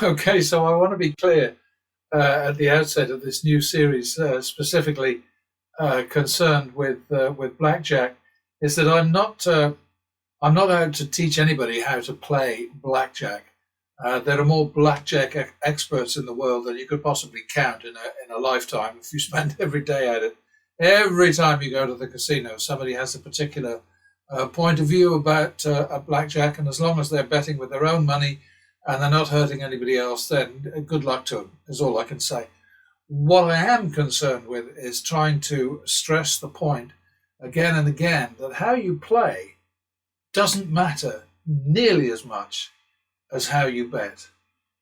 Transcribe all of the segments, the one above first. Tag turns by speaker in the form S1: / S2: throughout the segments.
S1: Okay, so I want to be clear at the outset of this new series, specifically concerned with blackjack, is that I'm not out to teach anybody how to play blackjack. There are more blackjack experts in the world than you could possibly count in a lifetime if you spend every day at it. Every time you go to the casino, somebody has a particular point of view about a blackjack, and as long as they're betting with their own money and they're not hurting anybody else, then good luck to them, is all I can say. What I am concerned with is trying to stress the point again and again that how you play doesn't matter nearly as much as how you bet.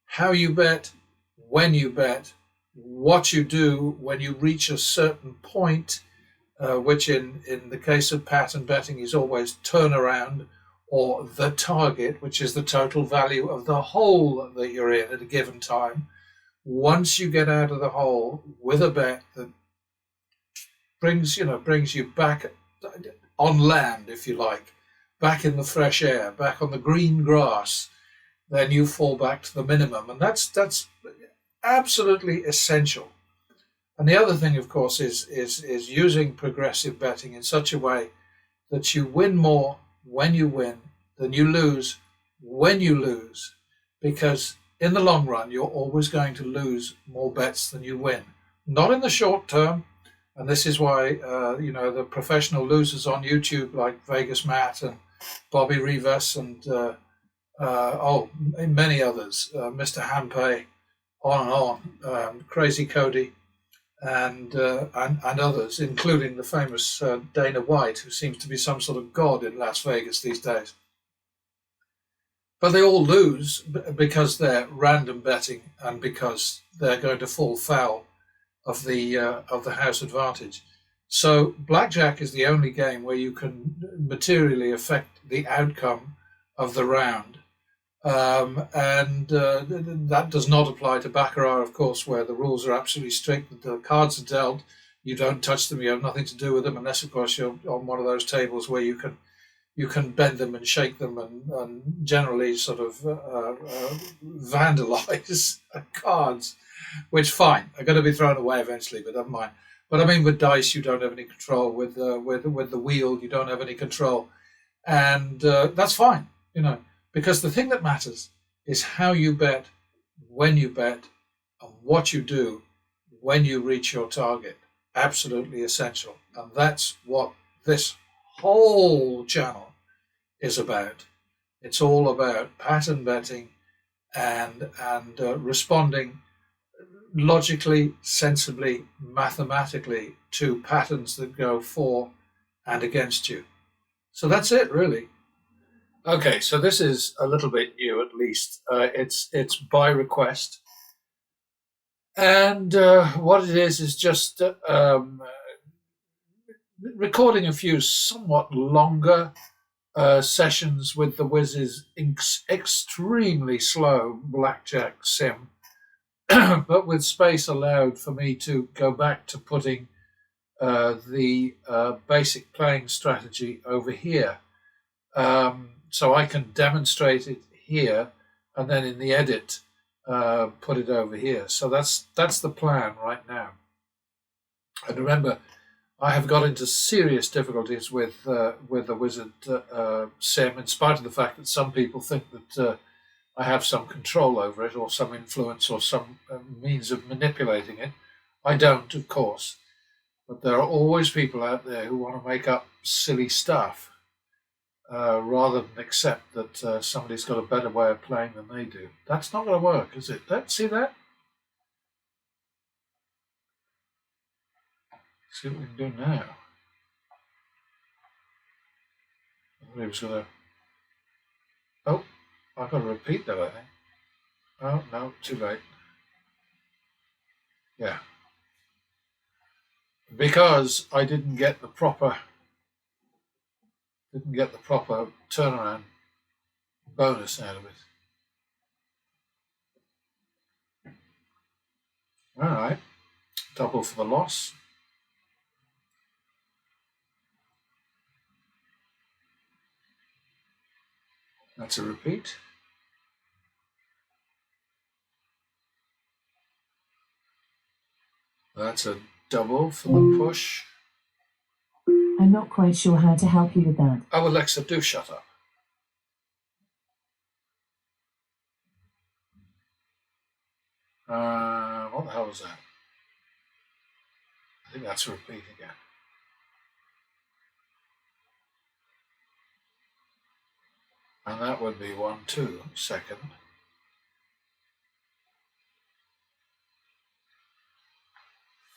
S1: How you bet, when you bet, what you do when you reach a certain point, which in the case of pattern betting is always turnaround, or the target, which is the total value of the hole that you're in at a given time. Once you get out of the hole with a bet that brings you back on land, if you like, back in the fresh air, back on the green grass, then you fall back to the minimum, and that's absolutely essential. And the other thing, of course, is using progressive betting in such a way that you win more when you win than you lose when you lose, because in the long run you're always going to lose more bets than you win. Not in the short term, and this is why the professional losers on YouTube like Vegas Matt and Bobby Rivas and many others, Mr. Hampe, on and on, Crazy Cody, and others, including the famous Dana White, who seems to be some sort of god in Las Vegas these days. But they all lose because they're random betting and because they're going to fall foul of the house advantage. So blackjack is the only game where you can materially affect the outcome of the round. And that does not apply to baccarat, of course, where the rules are absolutely strict. The cards are dealt, you don't touch them, you have nothing to do with them, unless, of course, you're on one of those tables where you can bend them and shake them and generally sort of vandalize cards, which fine, are going to be thrown away eventually, but never mind. But I mean, with dice, you don't have any control. With the wheel, you don't have any control, and that's fine, because the thing that matters is how you bet, when you bet, and what you do when you reach your target. Absolutely essential, and that's what this whole channel is about. It's all about pattern betting and responding logically, sensibly, mathematically to patterns that go for and against you. So that's it, really. Okay, so this is a little bit new, at least. It's by request, and what it is just recording a few somewhat longer sessions with the Wiz's extremely slow blackjack sim, but with space allowed for me to go back to putting the basic playing strategy over here. So I can demonstrate it here, and then in the edit, put it over here. So that's the plan right now. And remember, I have got into serious difficulties with the Wizard sim, in spite of the fact that some people think that I have some control over it, or some influence, or some means of manipulating it. I don't, of course. But there are always people out there who want to make up silly stuff rather than accept that somebody's got a better way of playing than they do. That's not going to work, is it? See that? See what we can do now. I was going to... Oh, I've got to repeat that, I think. Oh, no, too late. Yeah. Because I didn't get the proper turnaround bonus out of it. All right. Double for the loss. That's a repeat. That's a double for the push.
S2: I'm not quite sure how to help you with that.
S1: Oh, Alexa, do shut up. What the hell was that? I think that's a repeat again. And that would be 1-2, second.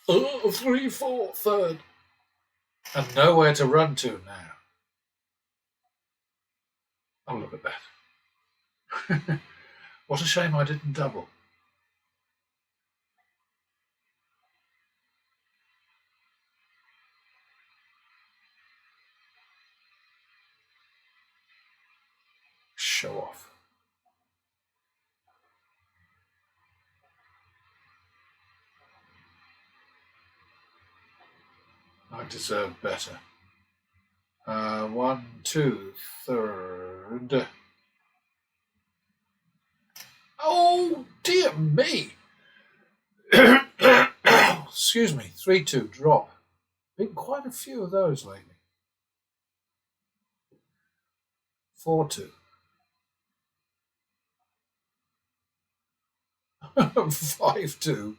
S1: Oh, 3-4, third. And nowhere to run to now. Oh, look at that. What a shame I didn't double. Show off. I deserve better. 1-2, third. Oh, dear me. Excuse me, 3-2, drop. Been quite a few of those lately. 4-2. 5-2.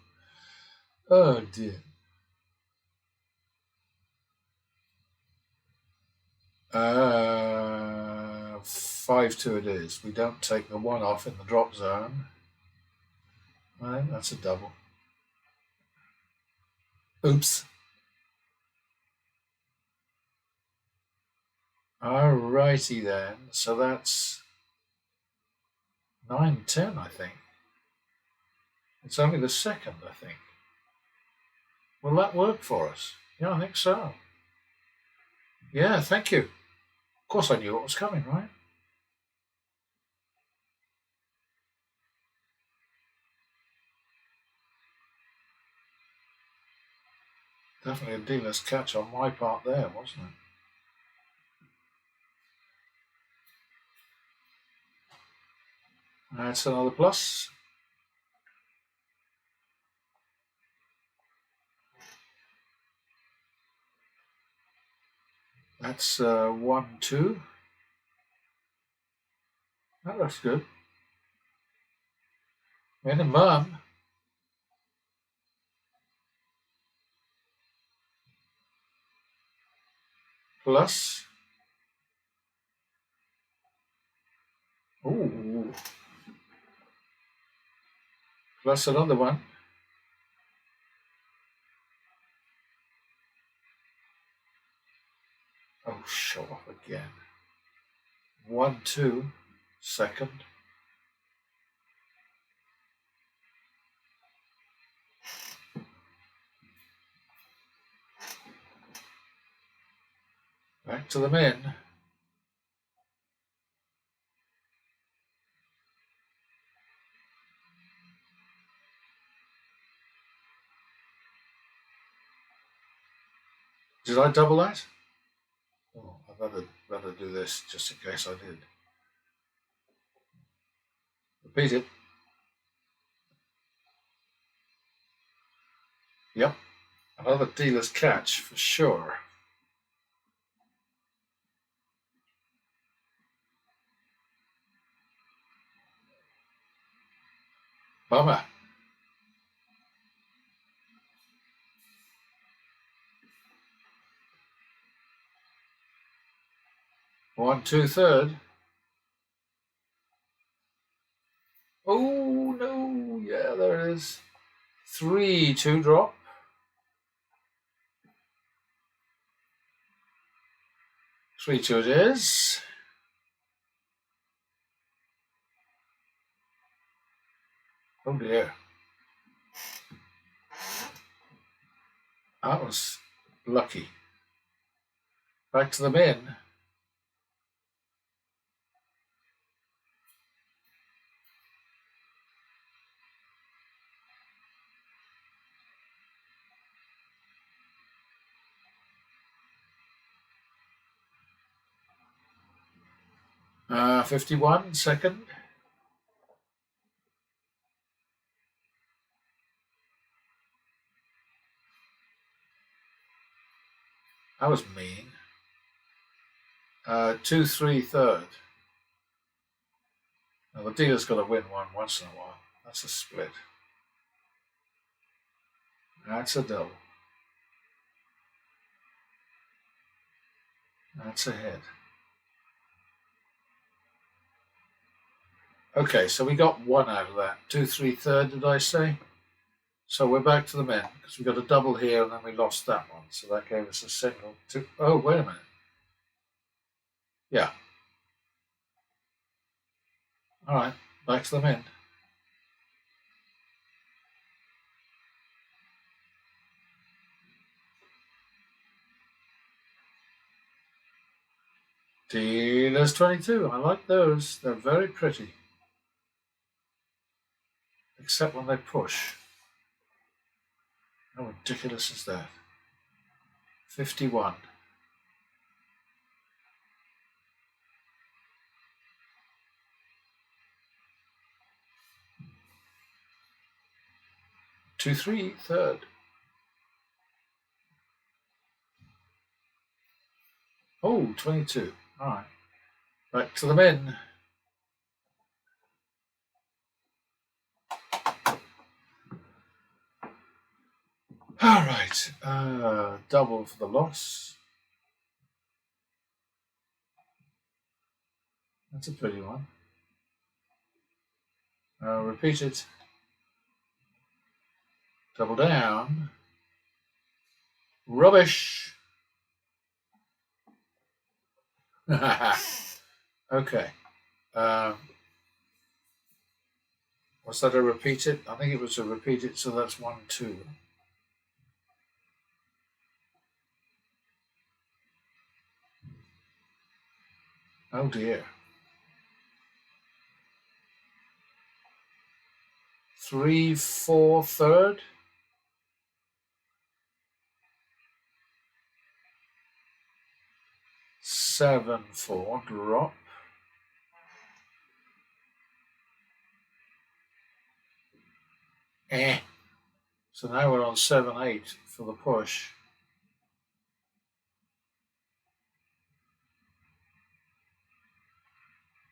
S1: Oh, dear. 5-2 it is. We don't take the one off in the drop zone. I think that's a double. Oops. Alrighty then. So that's 9-10, I think. It's only the second, I think. Will that work for us? Yeah, I think so. Yeah, thank you. Of course I knew what was coming, right? Definitely a dealer's catch on my part there, wasn't it? That's another plus. That's 1-2. That looks good. Minimum. Plus. Ooh. Plus another one. Oh, show off again. 1-2. Second. Back to the min. Did I double that? Oh, I better do this just in case I did. Repeat it. Yep. Another dealer's catch for sure. Bummer. 1-2 third. Oh no, yeah, there it is. 3-2 drop. 3-2 it is. Oh dear. That was lucky. Back to the min. Uh, 51 second. That was mean. 2-3 third. Now the dealer's got to win one once in a while. That's a split. That's a double. That's a head. Okay, so we got one out of that. 2-3 third, did I say? So we're back to the men because we got a double here and then we lost that one. So that gave us a single. Oh, wait a minute. Yeah. All right, back to the men. Dealer's 22. I like those. They're very pretty. Except when they push. How ridiculous is that? 51. Two, three, third. Oh, 22. All right. Back to the men. All right. Double for the loss. That's a pretty one. Repeat it. Double down. Rubbish. Okay. Was that a repeat it? I think it was a repeat it, so that's 1-2. Oh dear. 3-4 third. 7-4 drop. So now we're on 7-8 for the push.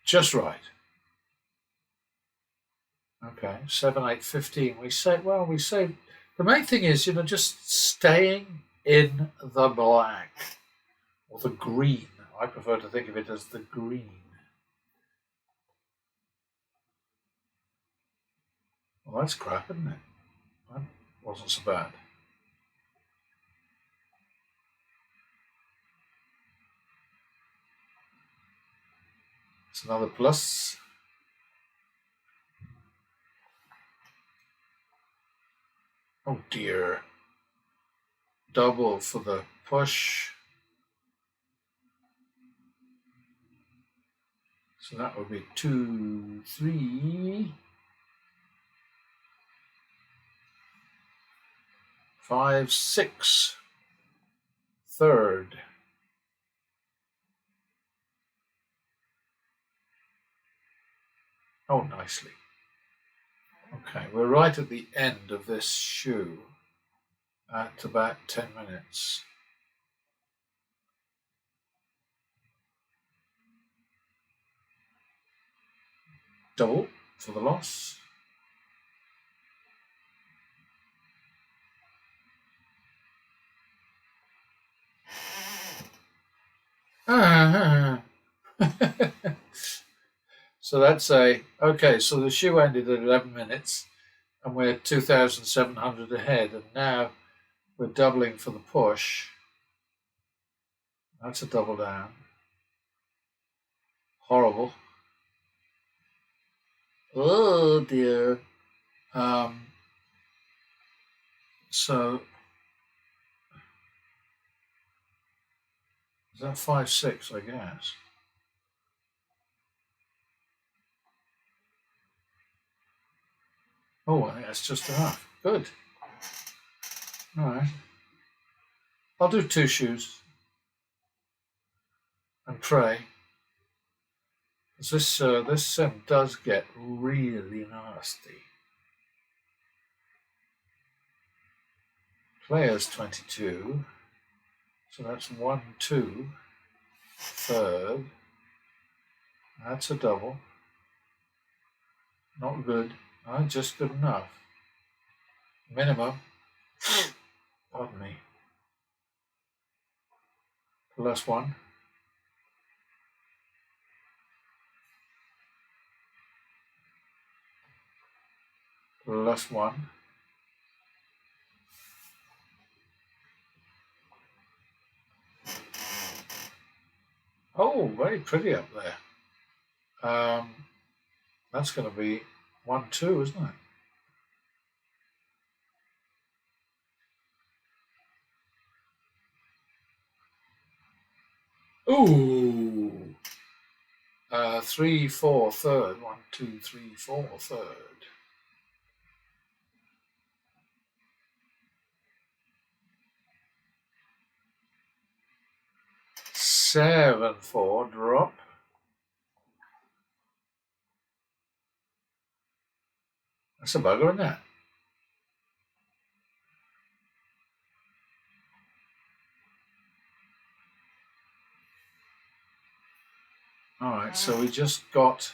S1: Just right. Okay, 7-8 15. We say the main thing is, just staying in the black or the green. I prefer to think of it as the green. Well, that's crap, isn't it? That wasn't so bad. It's another plus. Oh dear. Double for the push. So that would be 2, 3, 5, 6. Third. Oh, nicely. Okay, we're right at the end of this shoe at about 10 minutes. Double for the loss. So that's okay, so the shoe ended at 11 minutes and we're 2,700 ahead, and now we're doubling for the push. That's a double down. Horrible. Oh dear. So is that 5-6, I guess? Oh, I think that's just enough. Good. All right. I'll do 2 shoes and pray. This sim does get really nasty. Players 22. So that's 1, 2, third. That's a double. Not good. Just good enough. Minimum. Pardon me. Plus 1. Plus 1. Oh, very pretty up there. That's going to be 1, 2, isn't it? Ooh. 3, 4, third. 1, 2, 3, 4, third. 7, 4, drop. That's a bugger, isn't it? All right, so we just got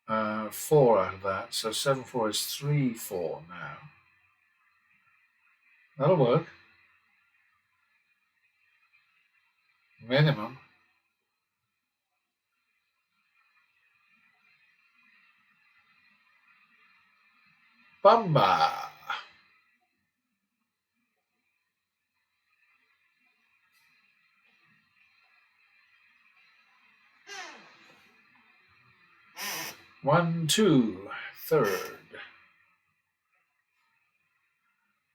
S1: 4 out of that. So 7, 4 is 3, 4 now. That'll work. Minimum. Bumba. One, 2, third.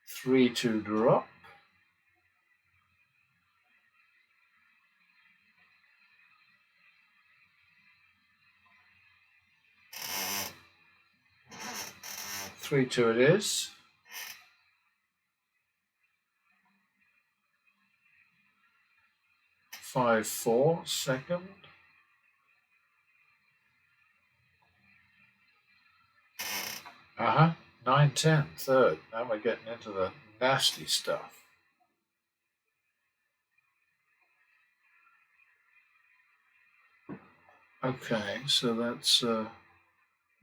S1: 3, 2, drop. Three, 2 it is. 5, 4, second. Uh-huh. 9, 10, third. Now we're getting into the nasty stuff. Okay, so that's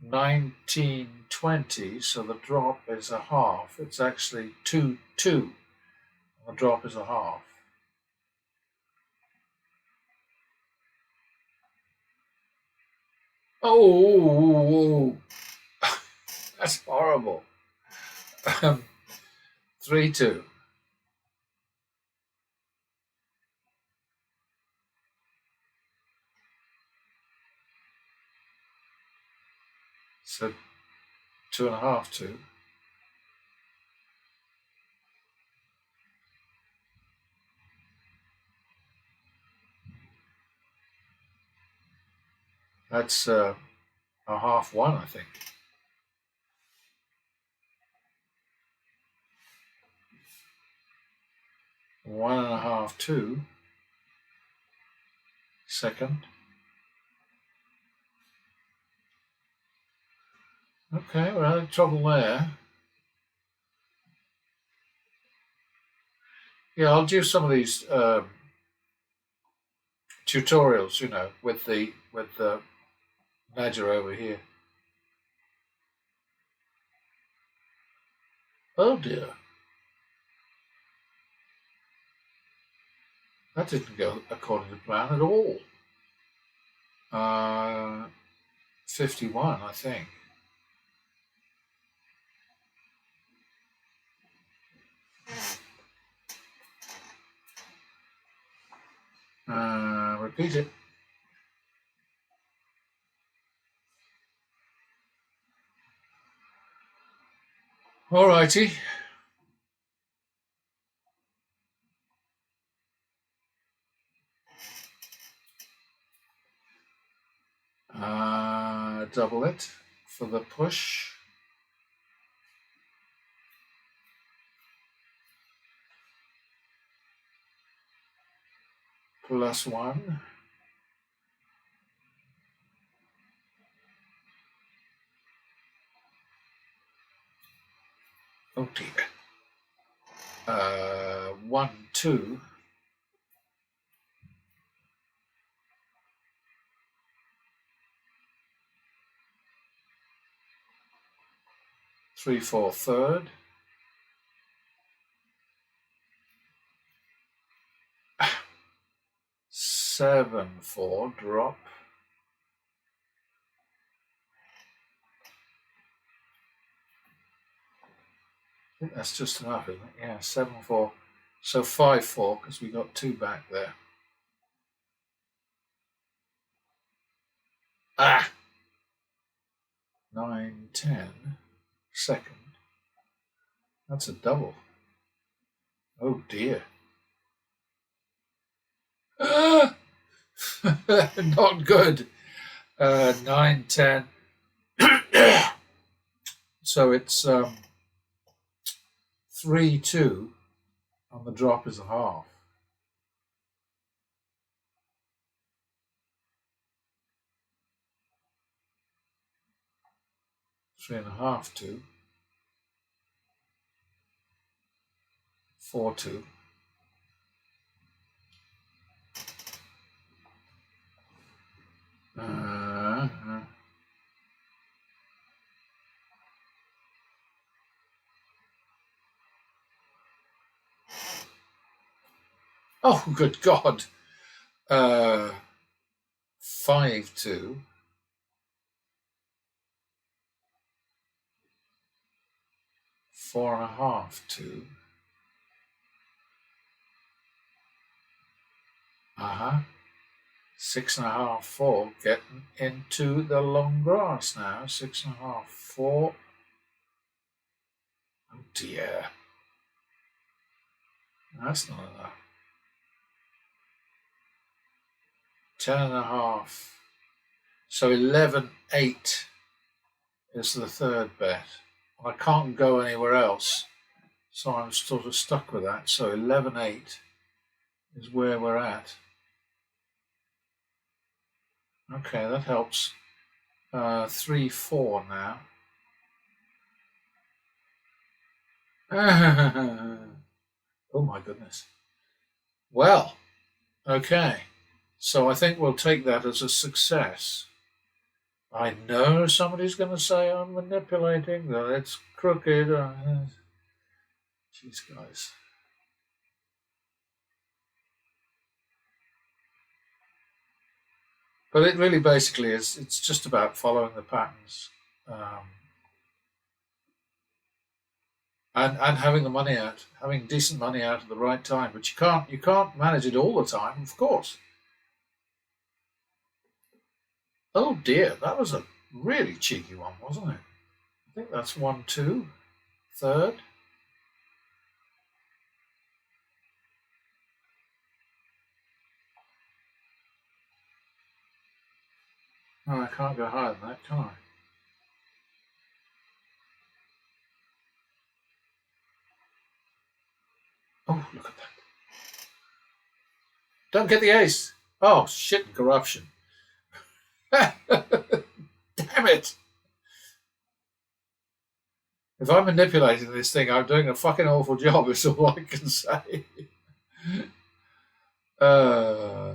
S1: 19, 20. So the drop is a half. It's actually 2, 2. The drop is a half. Oh, that's horrible. 3, 2. So 2.5, 2. That's a half 1, I think. 1.5, 2. Second. Okay, we're out of trouble there. Yeah, I'll do some of these tutorials, with the ledger over here. Oh dear, that didn't go according to plan at all. 51, I think. Repeat it. All righty. Double it for the push. Plus 1. Oh dear. 1, 2. 3, 4, third. 7, 4, drop. I think that's just enough, isn't it? Yeah, 7, 4. So 5, 4, because we got 2 back there. 9, 10. Second. That's a double. Oh dear. Not good. 9, 10. So it's 3, 2, and the drop is a half. 3.5, 2. 4, 2. Oh, good God. 5, 2. 4.5, 2. 6.5, 4. Getting into the long grass now. 6.5, 4. Oh dear. That's not enough. 10.5. So 11, 8 is the third bet. I can't go anywhere else, so I'm sort of stuck with that. So 11, 8 is where we're at. Okay, that helps. 3, 4 now. Oh my goodness. Well, okay. So I think we'll take that as a success. I know somebody's going to say I'm manipulating, that it's crooked. Jeez, guys. But it really basically is, it's just about following the patterns. And having the money out, having decent money out at the right time. But you can't manage it all the time, of course. Oh dear, that was a really cheeky one, wasn't it? I think that's 1, 2, third. No, I can't go higher than that, can I? Oh, look at that. Don't get the ace. Oh, shit, corruption. Damn it. If I'm manipulating this thing, I'm doing a fucking awful job, is all I can say. I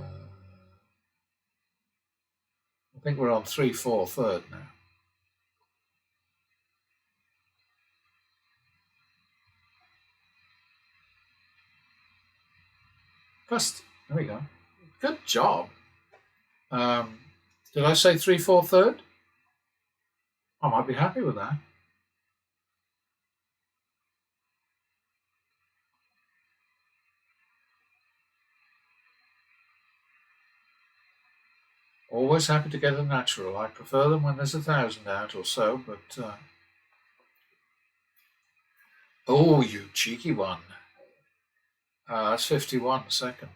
S1: think we're on 3, 4, third now. First, there we go. Good job. Did I say 3, 4, third? I might be happy with that. Always happy to get a natural. I prefer them when there's 1,000 out or so, but... Oh, you cheeky one. That's 51 second.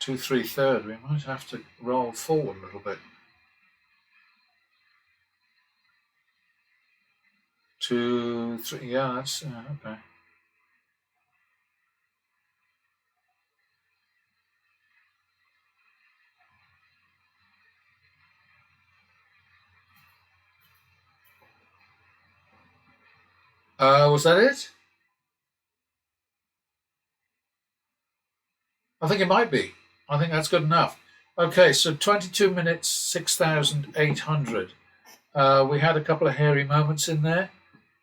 S1: Two, 3, third. We might have to roll forward a little bit. 2, 3. Yeah, that's okay. Was that it? I think it might be. I think that's good enough. Okay, so 22 minutes, 6,800. We had a couple of hairy moments in there,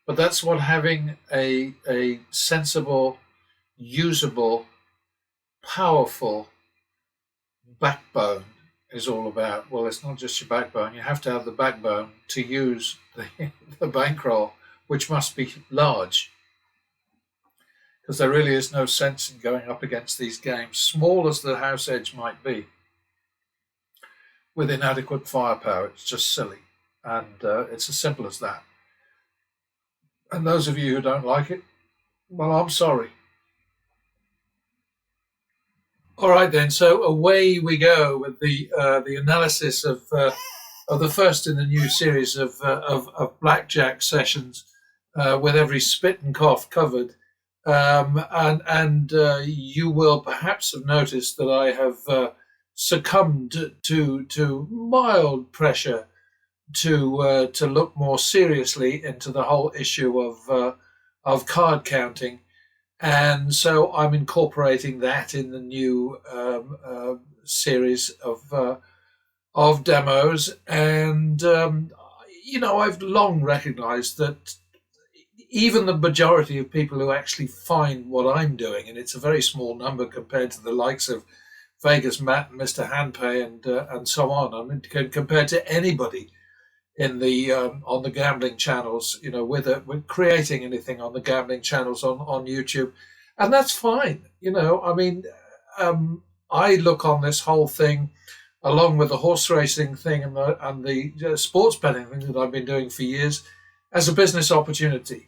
S1: but that's what having a sensible, usable, powerful backbone is all about. Well, it's not just your backbone. You have to have the backbone to use the bankroll, which must be large, because there really is no sense in going up against these games, small as the house edge might be, with inadequate firepower. It's just silly. And it's as simple as that. And those of you who don't like it, well, I'm sorry. All right then. So away we go with the analysis of the first in the new series of blackjack sessions, with every spit and cough covered. And you will perhaps have noticed that I have succumbed to mild pressure to look more seriously into the whole issue of card counting, and so I'm incorporating that in the new series of demos. And I've long recognised that even the majority of people who actually find what I'm doing, and it's a very small number compared to the likes of Vegas Matt and Mr. Handpay and so on. I mean, compared to anybody in the on the gambling channels, with creating anything on the gambling channels on YouTube, and that's fine. I mean, I look on this whole thing, along with the horse racing thing and the sports betting thing that I've been doing for years, as a business opportunity.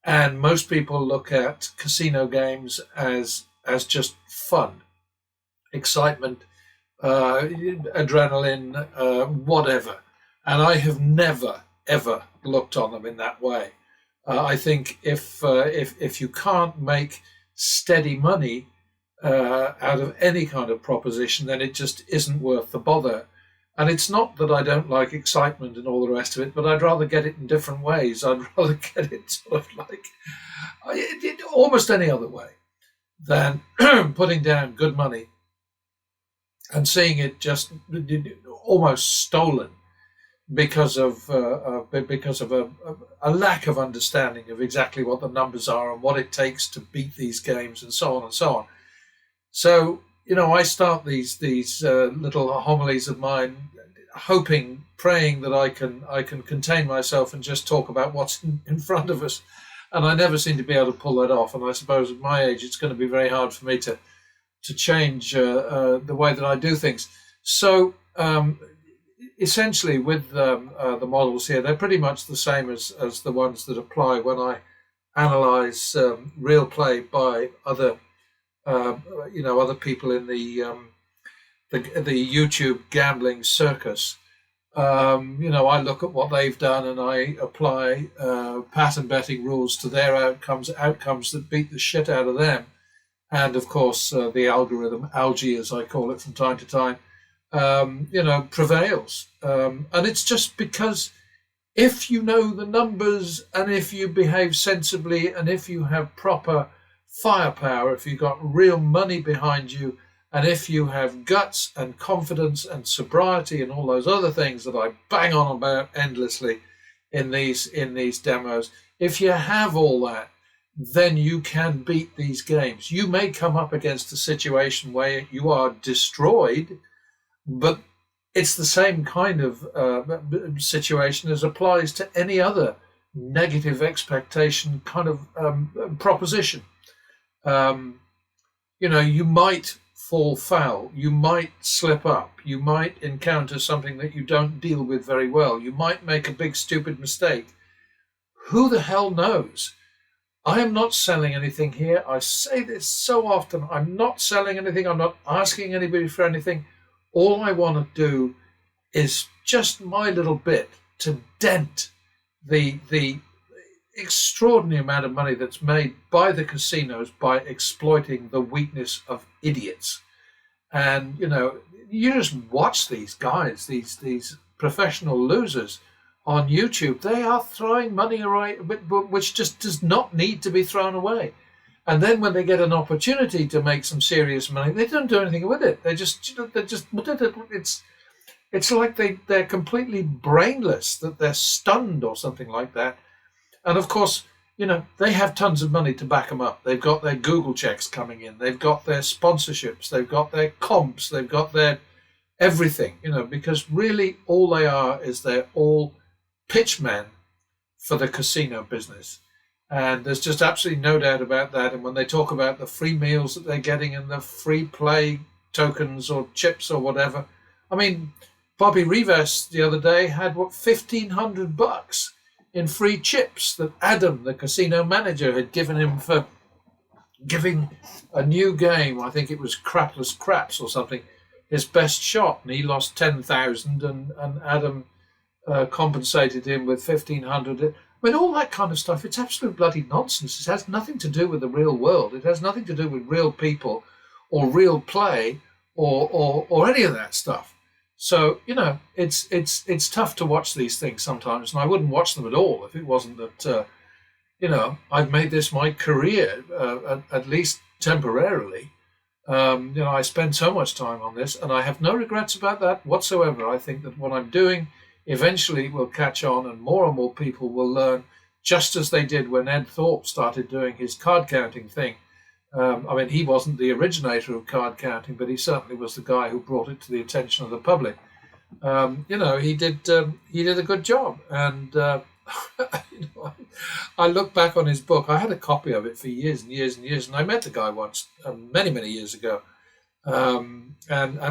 S1: And most people look at casino games as just fun, excitement, adrenaline, whatever. And I have never, ever looked on them in that way. I think if you can't make steady money out of any kind of proposition, then it just isn't worth the bother. And it's not that I don't like excitement and all the rest of it, but I'd rather get it in different ways. I'd rather get it sort of like almost any other way than putting down good money and seeing it just almost stolen because of a lack of understanding of exactly what the numbers are and what it takes to beat these games and so on and so on. So, I start these little homilies of mine, hoping, praying that I can contain myself and just talk about what's in front of us, and I never seem to be able to pull that off. And I suppose at my age, it's going to be very hard for me to change the way that I do things. So essentially, with the models here, they're pretty much the same as the ones that apply when I analyze real play by other people in the YouTube gambling circus. I look at what they've done and I apply pattern betting rules to their outcomes that beat the shit out of them. And of course, the algorithm, algae as I call it from time to time, prevails. And it's just because if you know the numbers and if you behave sensibly and if you have proper firepower, if you've got real money behind you, and if you have guts and confidence and sobriety and all those other things that I bang on about endlessly in these demos, if you have all that, then you can beat these games. You may come up against a situation where you are destroyed, but it's the same kind of situation as applies to any other negative expectation kind of proposition. You might fall foul, you might slip up, you might encounter something that you don't deal with very well, you might make a big stupid mistake. Who the hell knows? I am not selling anything here. I say this so often. I'm not selling anything. I'm not asking anybody for anything. All I want to do is just my little bit to dent the extraordinary amount of money that's made by the casinos by exploiting the weakness of idiots. And you just watch these guys, these professional losers, on YouTube, they are throwing money away, which just does not need to be thrown away. And then when they get an opportunity to make some serious money, they don't do anything with it. It's like they're completely brainless, that they're stunned or something like that. And of course, they have tons of money to back them up. They've got their Google checks coming in. They've got their sponsorships. They've got their comps. They've got their everything, because really all they are is they're all pitchmen for the casino business. And there's just absolutely no doubt about that. And when they talk about the free meals that they're getting and the free play tokens or chips or whatever, I mean, Bobby Rivas the other day had $1,500 in free chips that Adam, the casino manager, had given him for giving a new game. I think it was Crapless Craps or something, his best shot, and he lost 10,000, and Adam compensated him with 1,500. I mean, all that kind of stuff. It's absolute bloody nonsense. It has nothing to do with the real world. It has nothing to do with real people, or real play, or any of that stuff. So it's tough to watch these things sometimes, and I wouldn't watch them at all if it wasn't that I've made this my career, at least temporarily. I spend so much time on this, and I have no regrets about that whatsoever. I think that what I'm doing eventually will catch on, and more people will learn, just as they did when Ed Thorpe started doing his card counting thing. I mean, he wasn't the originator of card counting, but he certainly was the guy who brought it to the attention of the public. He did a good job, and I look back on his book. I had a copy of it for years and years and years, and I met the guy once, many years ago, and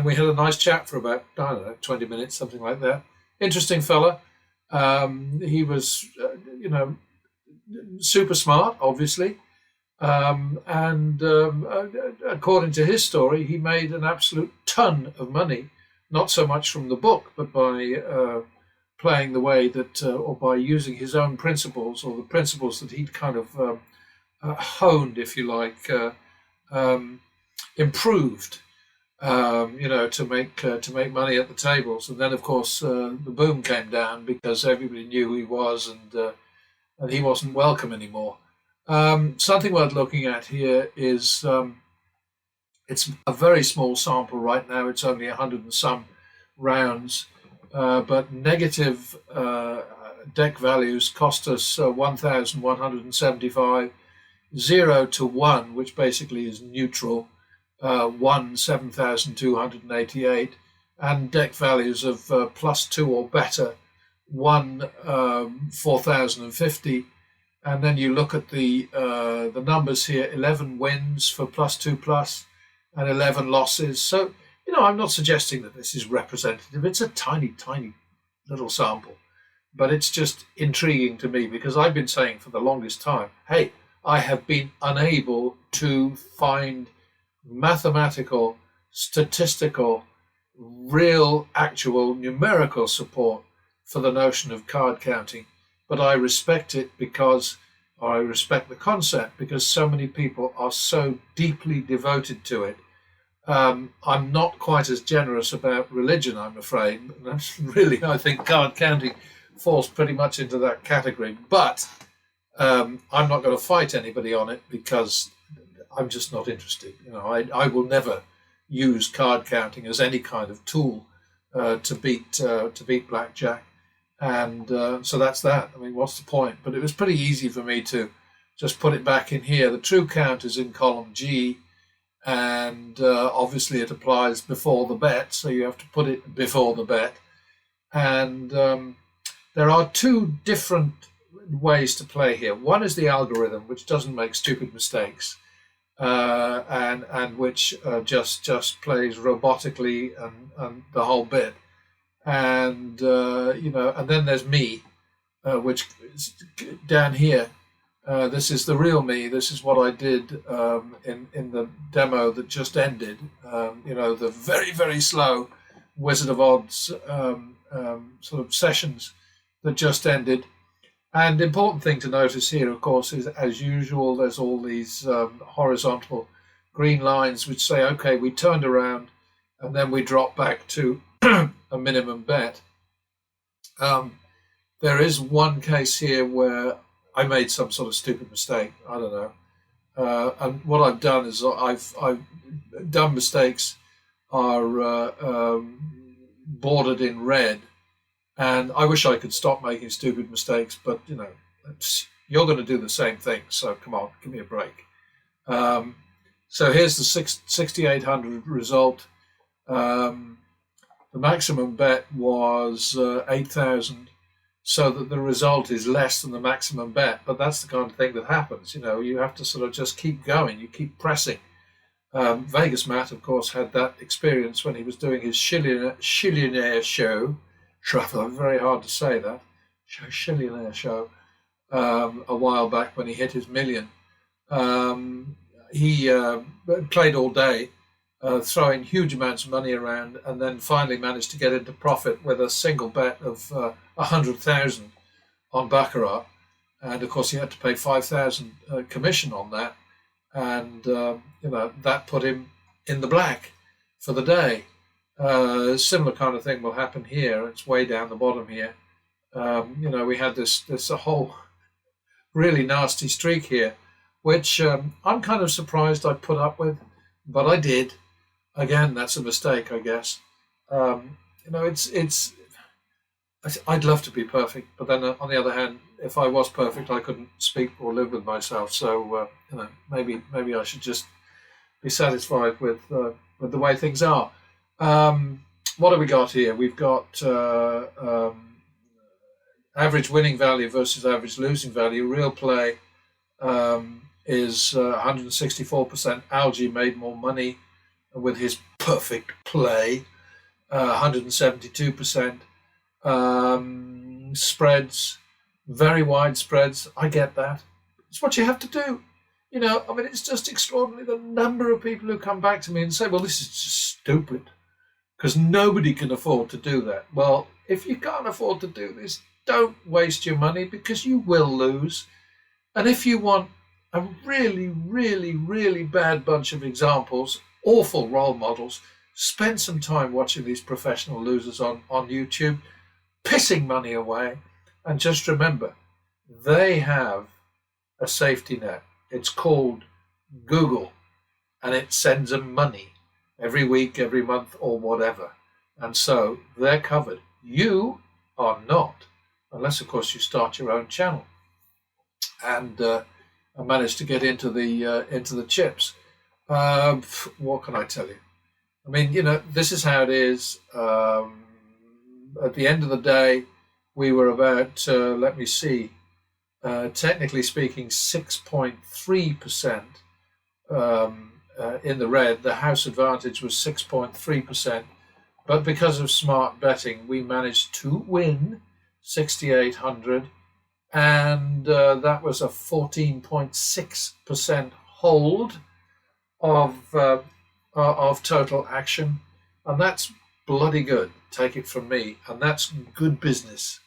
S1: we had a nice chat for about 20 minutes, something like that. Interesting fella. He was super smart, obviously. According to his story, he made an absolute ton of money, not so much from the book, but by playing the way that, or by using his own principles, or the principles that he'd kind of honed, if you like, improved, to make money at the tables. And then, of course, the boom came down because everybody knew who he was, and he wasn't welcome anymore. Something worth looking at here is it's a very small sample right now. It's only 100 and some rounds, but negative deck values cost us 1,175, 0 to 1, which basically is neutral, 1, 7,288, and deck values of +2 or better, 1, 4,050. And then you look at the numbers here: 11 wins for +2+, and 11 losses. So, I'm not suggesting that this is representative. It's a tiny little sample, but it's just intriguing to me, because I've been saying for the longest time, hey, I have been unable to find mathematical, statistical, real, actual numerical support for the notion of card counting. But I respect it I respect the concept, because so many people are so deeply devoted to it. I'm not quite as generous about religion, I'm afraid. That's really, I think card counting falls pretty much into that category. But I'm not going to fight anybody on it, because I'm just not interested. I will never use card counting as any kind of tool to beat blackjack. And so that's that. I mean, what's the point? But it was pretty easy for me to just put it back in here. The true count is in column G, and obviously it applies before the bet, so you have to put it before the bet. And there are two different ways to play here. One is the algorithm, which doesn't make stupid mistakes, and which just plays robotically and the whole bit. And and then there's me, which is down here. This is the real me. This is what I did in the demo that just ended. The very slow Wizard of Odds sort of sessions that just ended. And the important thing to notice here, of course, is, as usual, there's all these horizontal green lines which say, okay, we turned around, and then we drop back to a minimum bet. There is one case here where I made some sort of stupid mistake. I don't know. And what I've done is I've done mistakes are bordered in red, and I wish I could stop making stupid mistakes, but you're going to do the same thing. So come on, give me a break. So here's the 6,800 result. The maximum bet was 8,000, so that the result is less than the maximum bet. But that's the kind of thing that happens. You have to sort of just keep going. You keep pressing. Vegas Matt, of course, had that experience when he was doing his Shillionaire show. Very hard to say that. Shillionaire show. A while back when he hit his million. He played all day, throwing huge amounts of money around, and then finally managed to get into profit with a single bet of 100,000 on baccarat, and of course he had to pay 5,000 commission on that, and that put him in the black for the day. Similar kind of thing will happen here. It's way down the bottom here. We had this a whole really nasty streak here, which I'm kind of surprised I put up with, but I did. Again, that's a mistake, I guess. I'd love to be perfect, but then on the other hand, if I was perfect, I couldn't speak or live with myself. So maybe I should just be satisfied with the way things are. What have we got here? We've got average winning value versus average losing value. Real play is 164%. Algae made more money with his perfect play, 172%. Spreads, very wide spreads. I get that. It's what you have to do. It's just extraordinary the number of people who come back to me and say, well, this is just stupid, because nobody can afford to do that. Well, if you can't afford to do this, don't waste your money, because you will lose. And if you want a really, really, really bad bunch of examples, awful role models, spend some time watching these professional losers on YouTube, pissing money away. And just remember, they have a safety net. It's called Google, and it sends them money every week, every month, or whatever. And so they're covered. You are not, unless, of course, you start your own channel and manage to get into the chips. What can I tell you? I mean, this is how it is. At the end of the day, we were about, let me see, technically speaking, 6.3% in the red. The house advantage was 6.3%. But because of smart betting, we managed to win 6,800. And that was a 14.6% hold of total action. And that's bloody good, take it from me. And that's good business,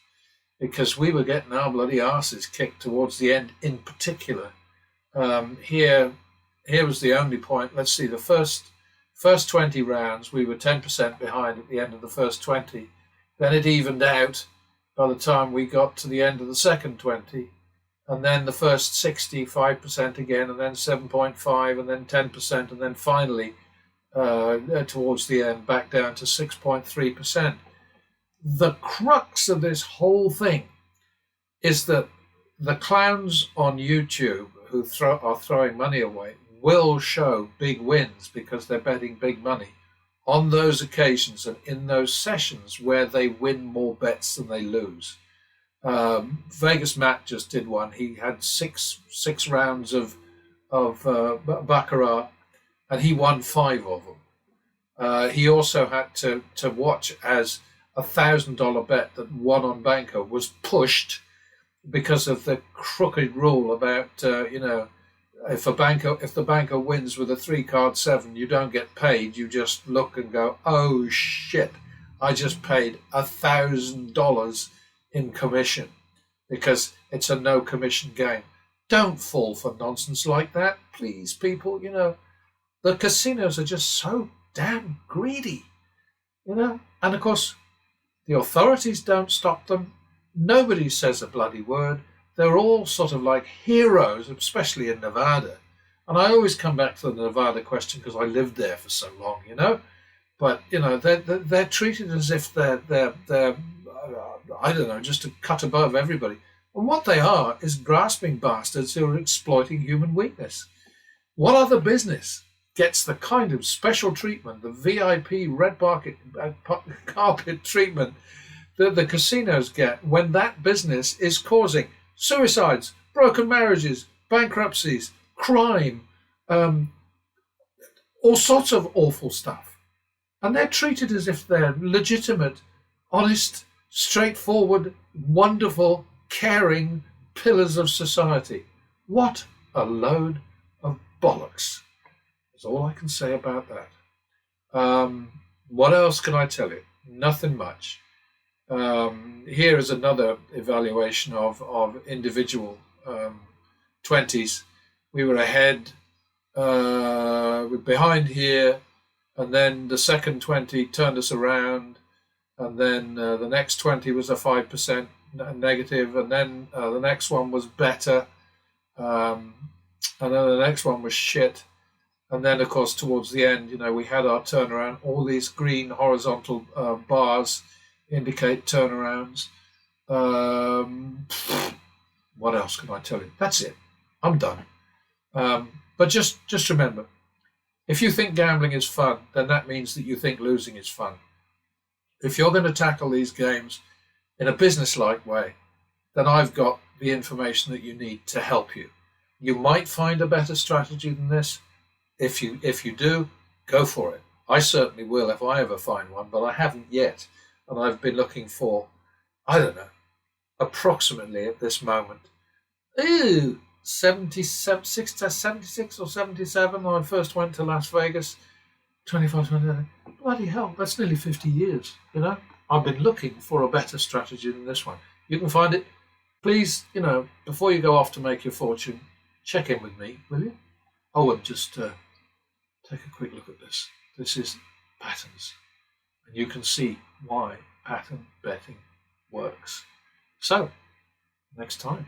S1: because we were getting our bloody arses kicked towards the end in particular. Here was the only point. Let's see, the first 20 rounds, we were 10% behind at the end of the first 20. Then it evened out by the time we got to the end of the second 20. And then the first 60, 5% again, and then 7.5, and then 10%, and then finally, towards the end, back down to 6.3%. The crux of this whole thing is that the clowns on YouTube who are throwing money away will show big wins because they're betting big money on those occasions and in those sessions where they win more bets than they lose. Vegas Matt just did one. He had six rounds of baccarat, and he won 5 of them. He also had to watch as $1,000 bet that won on Banco was pushed because of the crooked rule about if the Banco wins with a 3-card 7, you don't get paid. You just look and go, oh shit, I just paid $1,000 in commission, because it's a no commission game. Don't fall for nonsense like that, please, people. The casinos are just so damn greedy, and of course the authorities don't stop them. nobody says a bloody word. They're all sort of like heroes, especially in Nevada. And I always come back to the Nevada question because I lived there for so long, But they're treated as if they're I don't know, just a cut above everybody. And what they are is grasping bastards who are exploiting human weakness. What other business gets the kind of special treatment, the VIP red carpet treatment that the casinos get when that business is causing suicides, broken marriages, bankruptcies, crime, all sorts of awful stuff? And they're treated as if they're legitimate, honest, straightforward, wonderful, caring pillars of society. What a load of bollocks. That's all I can say about that. What else can I tell you? Nothing much. Here is another evaluation of individual 20s. We were ahead, we're behind here, and then the second 20 turned us around, and then the next 20 was a 5% negative, and then the next one was better, and then the next one was shit. And then, of course, towards the end, we had our turnaround. All these green horizontal bars indicate turnarounds. What else can I tell you? That's it. I'm done. But just remember, if you think gambling is fun, then that means that you think losing is fun. If you're going to tackle these games in a business-like way, then I've got the information that you need to help you. You might find a better strategy than this. If you do, go for it. I certainly will if I ever find one, but I haven't yet. And I've been looking for, I don't know, approximately at this moment, 76 or 77 when I first went to Las Vegas, 27. Bloody hell, that's nearly 50 years, I've been looking for a better strategy than this one. You can find it. Please, before you go off to make your fortune, check in with me, will you? Oh, and just take a quick look at this. This is patterns. And you can see why pattern betting works. So, next time.